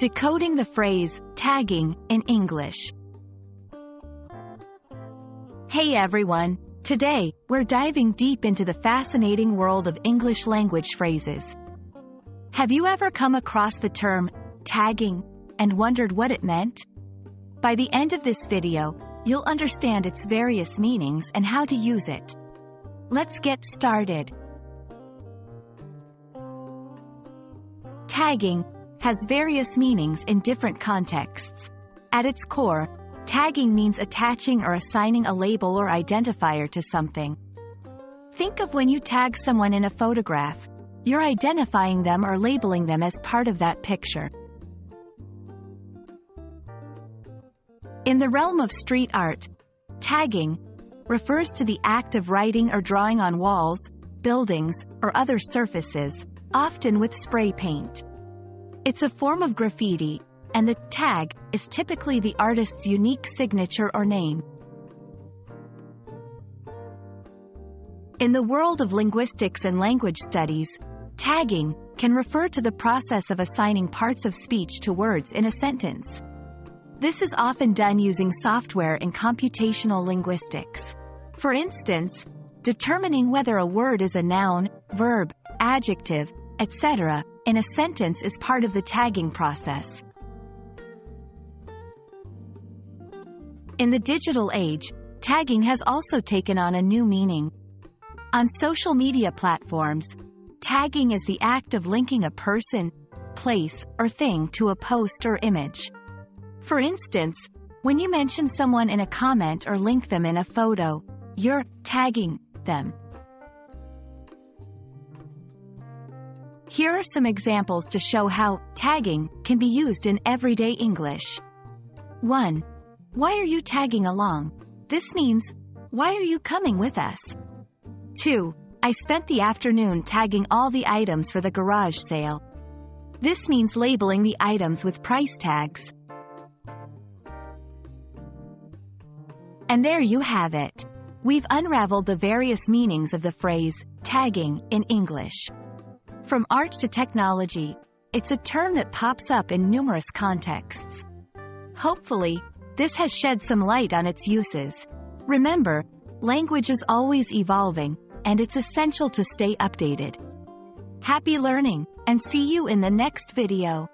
Decoding the phrase, tagging, in English. Hey everyone! Today, we're diving deep into the fascinating world of English language phrases. Have you ever come across the term, tagging, and wondered what it meant? By the end of this video, you'll understand its various meanings and how to use it. Let's get started. Tagging has various meanings in different contexts. At its core, tagging means attaching or assigning a label or identifier to something. Think of when you tag someone in a photograph. You're identifying them or labeling them as part of that picture. In the realm of street art, tagging refers to the act of writing or drawing on walls, buildings, or other surfaces, often with spray paint. It's a form of graffiti, and the tag is typically the artist's unique signature or name. In the world of linguistics and language studies, tagging can refer to the process of assigning parts of speech to words in a sentence. This is often done using software in computational linguistics. For instance, determining whether a word is a noun, verb, adjective, etc., in a sentence is part of the tagging process. In the digital age, tagging has also taken on a new meaning. On social media platforms, tagging is the act of linking a person, place, or thing to a post or image. For instance, when you mention someone in a comment or link them in a photo, you're tagging them. Here are some examples to show how tagging can be used in everyday English. 1. Why are you tagging along? This means, why are you coming with us? 2. I spent the afternoon tagging all the items for the garage sale. This means labeling the items with price tags. And there you have it. We've unraveled the various meanings of the phrase, tagging, in English. From art to technology, it's a term that pops up in numerous contexts. Hopefully, this has shed some light on its uses. Remember, language is always evolving, and it's essential to stay updated. Happy learning, and see you in the next video.